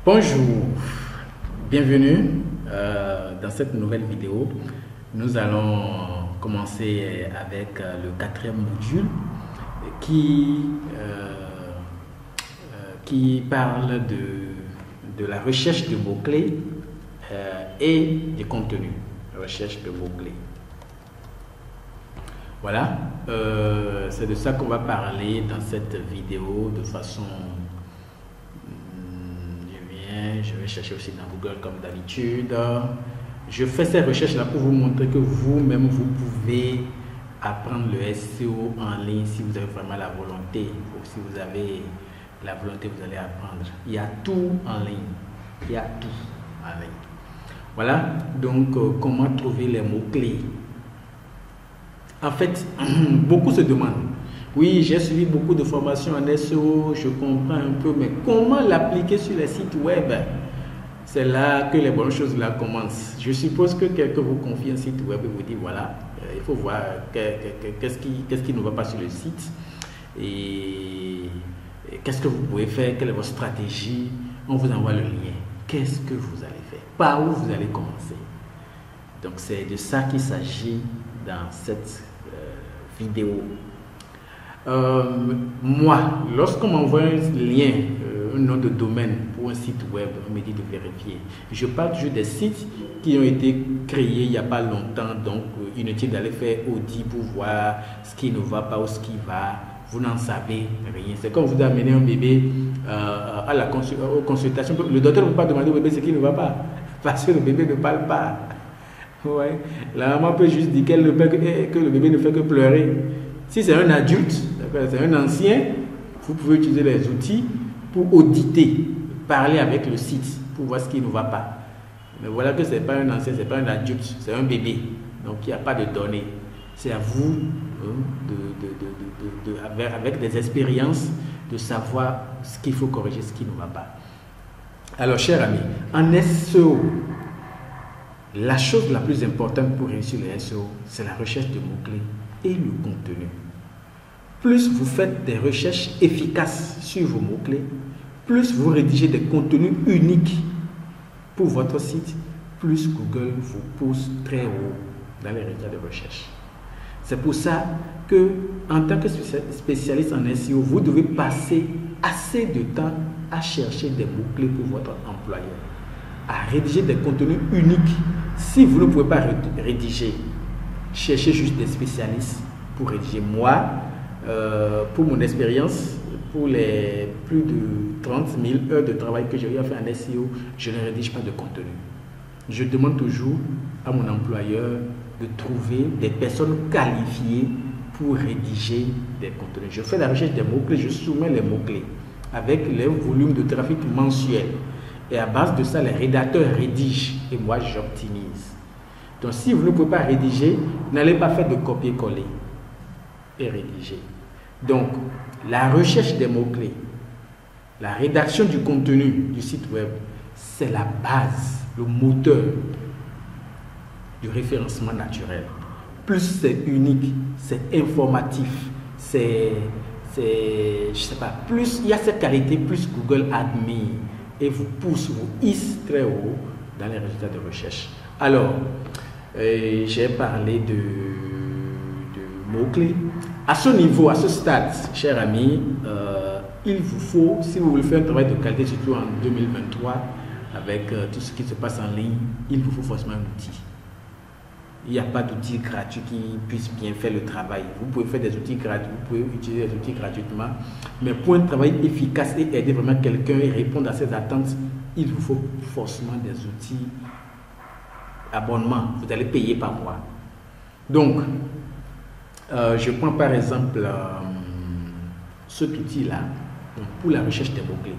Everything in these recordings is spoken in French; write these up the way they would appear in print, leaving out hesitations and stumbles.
Bonjour, bienvenue dans cette nouvelle vidéo. Nous allons commencer avec le quatrième module qui parle de la recherche de mots-clés et du contenu. Recherche de mots-clés. Voilà, c'est de ça qu'on va parler dans cette vidéo de façon... Je vais chercher aussi dans Google comme d'habitude. Je fais ces recherches-là pour vous montrer que vous-même, vous pouvez apprendre le SEO en ligne si vous avez vraiment la volonté. Ou si vous avez la volonté, vous allez apprendre. Il y a tout en ligne. Il y a tout en ligne. Voilà, donc comment trouver les mots-clés. En fait, beaucoup se demandent. Oui, j'ai suivi beaucoup de formations en SEO, je comprends un peu, mais comment l'appliquer sur les sites web? C'est là que les bonnes choses là commencent. Je suppose que quelqu'un vous confie un site web et vous dit voilà, il faut voir qu'est-ce qui ne va pas sur le site et qu'est-ce que vous pouvez faire, quelle est votre stratégie. On vous envoie le lien. Qu'est-ce que vous allez faire? Par où vous allez commencer? Donc c'est de ça qu'il s'agit dans cette vidéo. Moi, lorsqu'on m'envoie un lien, un nom de domaine pour un site web, on me dit de vérifier. Je parle toujours des sites qui ont été créés il n'y a pas longtemps, donc inutile d'aller faire audit pour voir ce qui ne va pas ou ce qui va. Vous n'en savez rien. C'est comme vous amenez un bébé à la consultation. Le docteur ne peut pas demander au bébé ce qui ne va pas, parce que le bébé ne parle pas. Ouais. La maman peut juste dire que le bébé ne fait que pleurer. Si c'est un adulte, c'est un ancien, vous pouvez utiliser les outils pour auditer, parler avec le site pour voir ce qui ne va pas. Mais voilà que ce n'est pas un ancien, ce n'est pas un adulte, c'est un bébé. Donc il n'y a pas de données. C'est à vous, avec des expériences, de savoir ce qu'il faut corriger, ce qui ne va pas. Alors, chers amis, en SEO, la chose la plus importante pour réussir le SEO, c'est la recherche de mots-clés et le contenu. Plus vous faites des recherches efficaces sur vos mots-clés, plus vous rédigez des contenus uniques pour votre site, plus Google vous pousse très haut dans les résultats de recherche. C'est pour ça que, en tant que spécialiste en SEO, vous devez passer assez de temps à chercher des mots-clés pour votre employeur, à rédiger des contenus uniques. Si vous ne pouvez pas rédiger, cherchez juste des spécialistes pour rédiger. Moi, pour mon expérience, pour les plus de 30 000 heures de travail que j'ai eu à faire en SEO, je ne rédige pas de contenu. Je demande toujours à mon employeur de trouver des personnes qualifiées pour rédiger des contenus. Je fais la recherche des mots-clés, je soumets les mots-clés avec les volumes de trafic mensuels. Et à base de ça, les rédacteurs rédigent et moi, j'optimise. Donc, si vous ne pouvez pas rédiger, n'allez pas faire de copier-coller et rédiger. Donc, la recherche des mots-clés, la rédaction du contenu du site web, c'est la base, le moteur du référencement naturel. Plus c'est unique, c'est informatif, je sais pas, plus il y a cette qualité, plus Google admire et vous pousse, vous hisse très haut dans les résultats de recherche. Alors, j'ai parlé de mots-clés. À ce niveau, à ce stade, chers amis, il vous faut, si vous voulez faire un travail de qualité, surtout en 2023, avec tout ce qui se passe en ligne, il vous faut forcément un outil. Il n'y a pas d'outil gratuit qui puisse bien faire le travail. Vous pouvez faire des outils gratuits, vous pouvez utiliser des outils gratuitement, mais pour un travail efficace et aider vraiment quelqu'un et répondre à ses attentes, il vous faut forcément des outils abonnement. Vous allez payer par mois. Donc, je prends par exemple cet outil-là pour la recherche des mots-clés.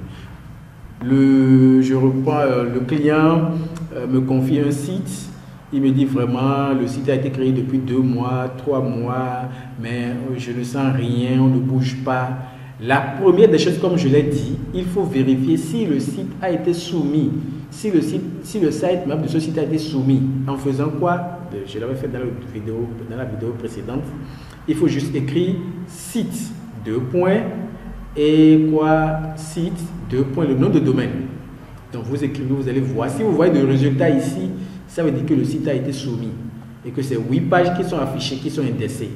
Je reprends, le client me confie un site. Il me dit vraiment, le site a été créé depuis 2 mois, 3 mois, mais je ne sens rien, on ne bouge pas. La première des choses, comme je l'ai dit, il faut vérifier si le site a été soumis, si le sitemap de ce site a été soumis. En faisant quoi? Je l'avais fait dans la vidéo précédente. Il faut juste écrire site, 2 points, et quoi? Site, 2 points, le nom de domaine. Donc vous écrivez, vous allez voir. Si vous voyez le résultat ici, ça veut dire que le site a été soumis et que c'est 8 pages qui sont affichées, qui sont indexées.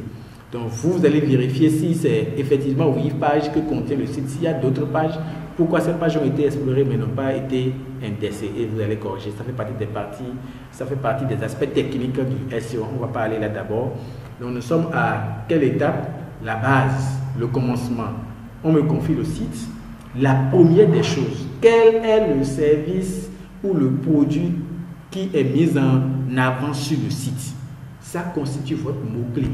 Donc vous allez vérifier si c'est effectivement 8 pages que contient le site. S'il y a d'autres pages, pourquoi ces pages ont été explorées mais n'ont pas été indexées, et vous allez corriger. Ça fait partie des parties, ça fait partie des aspects techniques du SEO. On va pas aller là d'abord. Donc nous sommes à quelle étape? La base, le commencement. On me confie le site. La première des choses, quel est le service ou le produit qui est mis en avant sur le site? Ça constitue votre mot-clé.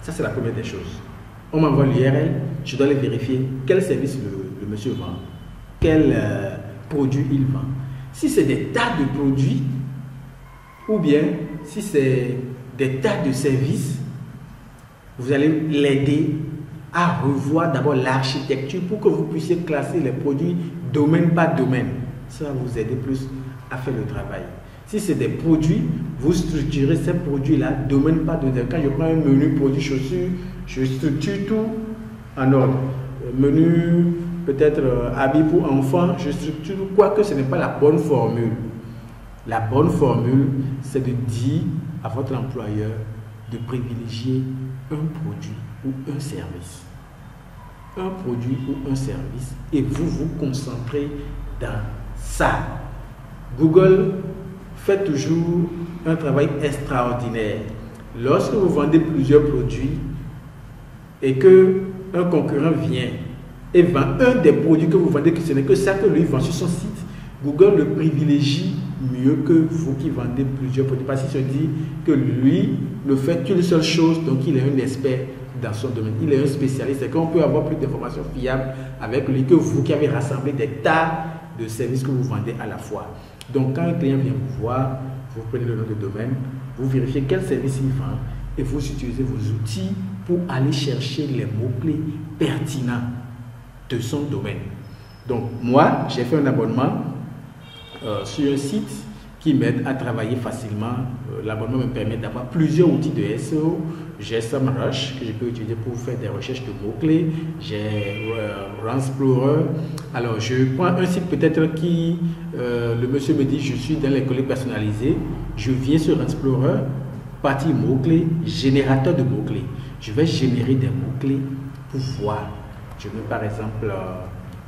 Ça, c'est la première des choses. On m'envoie l'URL, je dois aller vérifier quel service le monsieur vend, quel produit il vend. Si c'est des tas de produits, ou bien si c'est des tas de services, vous allez l'aider à revoir d'abord l'architecture pour que vous puissiez classer les produits domaine par domaine. Ça va vous aider plus à faire le travail. Si c'est des produits, vous structurez ces produits-là domaine par domaine. Quand je prends un menu produit chaussures, je structure tout en ordre. Menu peut-être habits pour enfants, je structure, quoique ce n'est pas la bonne formule. La bonne formule, c'est de dire à votre employeur de privilégier un produit ou un service. Un produit ou un service, et vous vous concentrez dans ça. Google fait toujours un travail extraordinaire. Lorsque vous vendez plusieurs produits et que un concurrent vient et vend un des produits que vous vendez, que ce n'est que ça que lui vend sur son site, Google le privilégie mieux que vous qui vendez plusieurs produits, parce qu'il se dit que lui ne fait qu'une seule chose, donc il est un expert dans son domaine, il est un spécialiste, et qu'on peut avoir plus d'informations fiables avec lui que vous qui avez rassemblé des tas de services que vous vendez à la fois. Donc quand un client vient vous voir, vous prenez le nom de domaine, vous vérifiez quel service il vend et vous utilisez vos outils pour aller chercher les mots-clés pertinents de son domaine. Donc moi, j'ai fait un abonnement sur un site qui m'aide à travailler facilement. L'abonnement me permet d'avoir plusieurs outils de SEO. J'ai SEMrush que je peux utiliser pour faire des recherches de mots-clés. J'ai Runsplorer. Alors, je prends un site peut-être qui, le monsieur me dit, je suis dans les colis personnalisés. Je viens sur Runsplorer, partie mots-clés, générateur de mots-clés. Je vais générer des mots-clés pour voir. Je mets par exemple,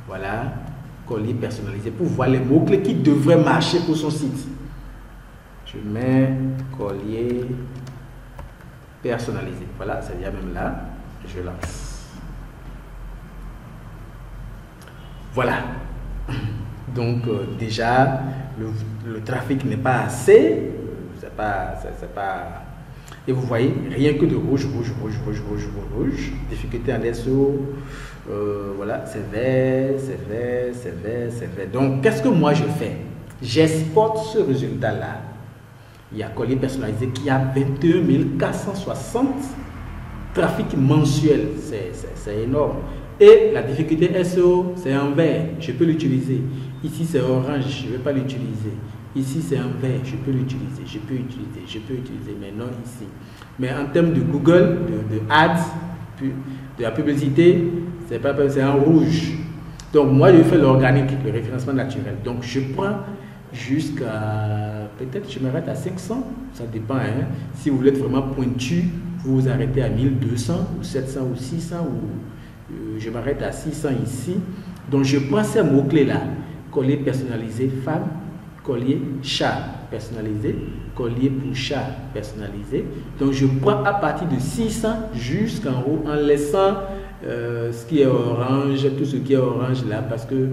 voilà, colis personnalisé, pour voir les mots-clés qui devraient marcher pour son site. Je mets collier personnalisé. Voilà, c'est déjà même là. Je lance. Voilà. Donc, déjà, le trafic n'est pas assez. C'est pas. Et vous voyez, rien que de rouge. Difficulté en SEO. Voilà, c'est vert. Donc, qu'est-ce que moi je fais? J'exporte ce résultat-là. Il y a colis personnalisé qui a 21 460 trafic mensuel. C'est énorme. Et la difficulté SEO, c'est en vert. Je peux l'utiliser. Ici, c'est orange. Je ne vais pas l'utiliser. Ici, c'est en vert. Je peux l'utiliser. Je peux utiliser. Mais non ici. Mais en termes de Google, de ads, de la publicité, c'est en rouge. Donc, moi, je fais l'organique, le référencement naturel. Donc, je prends jusqu'à, peut-être je m'arrête à 500, ça dépend. Hein. Si vous voulez être vraiment pointu, vous vous arrêtez à 1200 ou 700 ou 600, ou je m'arrête à 600 ici. Donc, je prends ces mots-clés-là, collier personnalisé femme, collier chat personnalisé, collier pour chat personnalisé. Donc, je prends à partir de 600 jusqu'en haut en laissant ce qui est orange, tout ce qui est orange là, parce que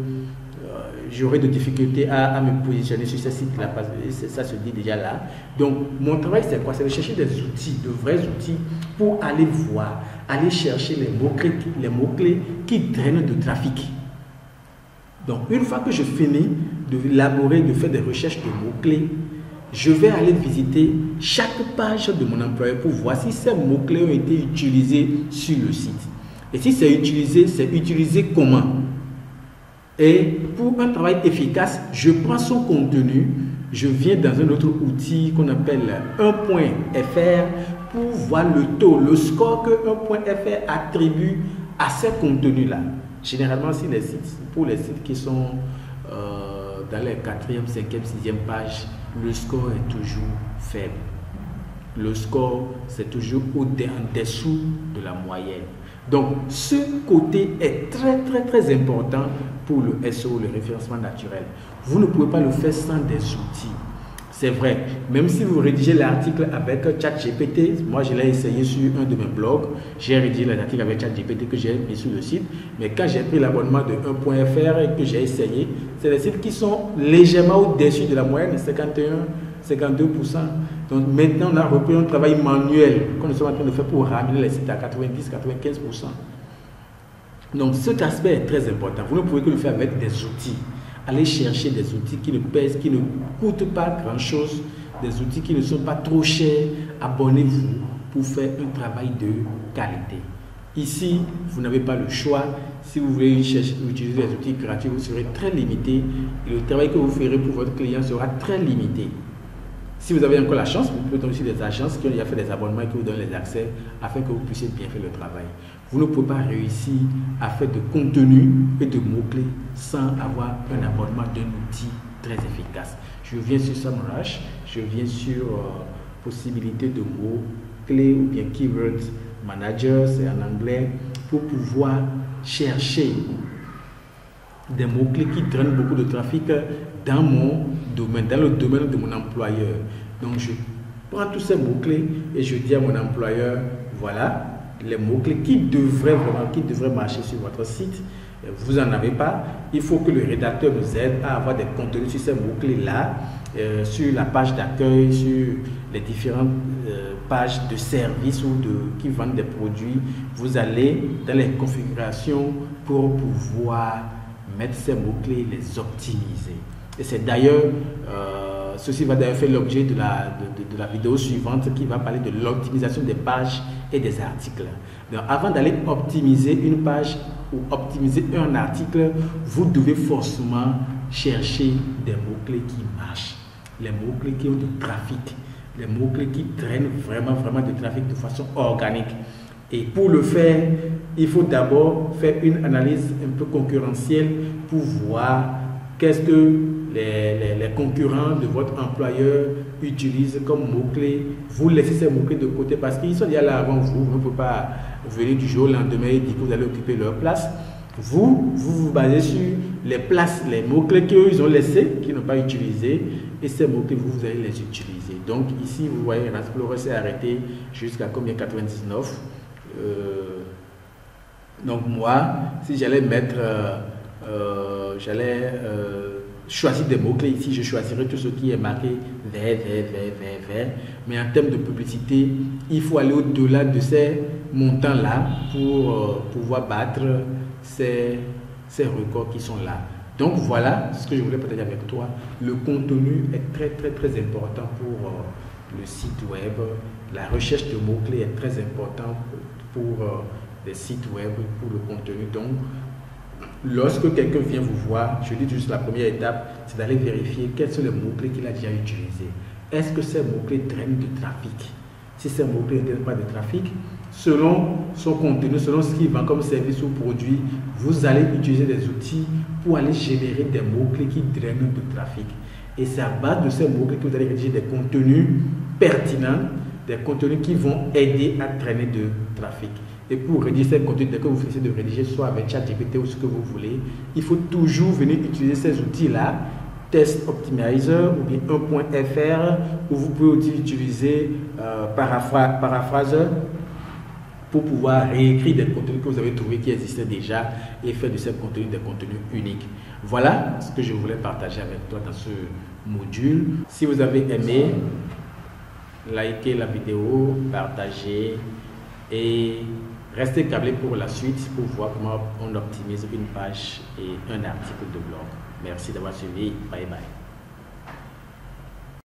j'aurais de difficultés à me positionner sur ce site-là, parce que ça se dit déjà là. Donc, mon travail, c'est quoi? C'est de chercher des outils, de vrais outils, pour aller voir, aller chercher les mots-clés qui drainent de trafic. Donc, une fois que je finis d'élaborer, de faire des recherches de mots-clés, je vais aller visiter chaque page de mon employeur pour voir si ces mots-clés ont été utilisés sur le site. Et si c'est utilisé comment? Et pour un travail efficace, je prends son contenu, je viens dans un autre outil qu'on appelle 1.fr pour voir le taux, le score que 1.fr attribue à ces contenus-là. Généralement, pour les sites qui sont dans les 4e, 5e, 6e pages, le score est toujours faible. Le score, c'est toujours en dessous de la moyenne. Donc, ce côté est très important pour le SEO, le référencement naturel. Vous ne pouvez pas le faire sans des outils. C'est vrai, même si vous rédigez l'article avec ChatGPT, moi je l'ai essayé sur un de mes blogs, j'ai rédigé l'article avec ChatGPT que j'ai mis sur le site, mais quand j'ai pris l'abonnement de 1.fr et que j'ai essayé, c'est des sites qui sont légèrement au-dessus de la moyenne, 51-52%. Donc maintenant on a repris un travail manuel que nous sommes en train de faire pour ramener les sites à 90-95%. Donc cet aspect est très important. Vous ne pouvez que le faire avec des outils. Allez chercher des outils qui ne pèsent, qui ne coûtent pas grand-chose, des outils qui ne sont pas trop chers. Abonnez-vous pour faire un travail de qualité. Ici, vous n'avez pas le choix. Si vous voulez utiliser des outils gratuits, vous serez très limité et le travail que vous ferez pour votre client sera très limité. Si vous avez encore la chance, vous pouvez donner aussi des agences qui ont déjà fait des abonnements et qui vous donnent les accès afin que vous puissiez bien faire le travail. Vous ne pouvez pas réussir à faire de contenu et de mots-clés sans avoir un abonnement d'un outil très efficace. Je viens sur SEMrush, je viens sur possibilité de mots-clés ou bien Keyword Manager, c'est en anglais, pour pouvoir chercher des mots-clés qui drainent beaucoup de trafic dans mon domaine, dans le domaine de mon employeur. Donc je prends tous ces mots-clés et je dis à mon employeur, voilà les mots-clés qui devraient marcher sur votre site. Vous n'en avez pas. Il faut que le rédacteur nous aide à avoir des contenus sur ces mots-clés-là, sur la page d'accueil, sur les différentes pages de services ou qui vendent des produits. Vous allez dans les configurations pour pouvoir mettre ces mots-clés, les optimiser. Et c'est d'ailleurs, ceci va d'ailleurs faire l'objet de la vidéo suivante qui va parler de l'optimisation des pages et des articles. Donc, avant d'aller optimiser une page ou optimiser un article, vous devez forcément chercher des mots-clés qui marchent, les mots-clés qui ont du trafic, les mots-clés qui traînent vraiment de trafic de façon organique. Et pour le faire, il faut d'abord faire une analyse un peu concurrentielle pour voir qu'est-ce que les concurrents de votre employeur utilisent comme mots-clés. Vous laissez ces mots-clés de côté parce qu'ils sont déjà là avant vous. Vous ne pouvez pas venir du jour au lendemain et dire que vous allez occuper leur place. Vous basez sur les mots-clés qu'ils ont laissés, qu'ils n'ont pas utilisés. Et ces mots-clés, vous allez les utiliser. Donc ici, vous voyez, Explorer s'est arrêté jusqu'à combien? 99. Donc moi, si j'allais mettre, choisir des mots-clés ici, je choisirais tout ce qui est marqué vert. Mais en termes de publicité, il faut aller au-delà de ces montants-là pour pouvoir battre ces records qui sont là. Donc voilà ce que je voulais partager avec toi. Le contenu est très important pour le site web. La recherche de mots-clés est très importante pour les sites web, pour le contenu. Donc, lorsque quelqu'un vient vous voir, je dis juste la première étape, c'est d'aller vérifier quels sont les mots-clés qu'il a déjà utilisés. Est-ce que ces mots-clés drainent du trafic? Si ces mots-clés ne drainent pas de trafic, selon son contenu, selon ce qu'il vend comme service ou produit, vous allez utiliser des outils pour aller générer des mots-clés qui drainent du trafic. Et c'est à base de ces mots-clés que vous allez rédiger des contenus pertinents, des contenus qui vont aider à traîner de trafic. Et pour rédiger ces contenus, dès que vous finissez de rédiger, soit avec ChatGPT ou ce que vous voulez, il faut toujours venir utiliser ces outils-là, Test Optimizer ou bien 1.fr, où vous pouvez aussi utiliser Paraphraseur pour pouvoir réécrire des contenus que vous avez trouvés qui existaient déjà et faire de ces contenus des contenus uniques. Voilà ce que je voulais partager avec toi dans ce module. Si vous avez aimé, likez la vidéo, partagez et restez câblés pour la suite pour voir comment on optimise une page et un article de blog. Merci d'avoir suivi. Bye bye.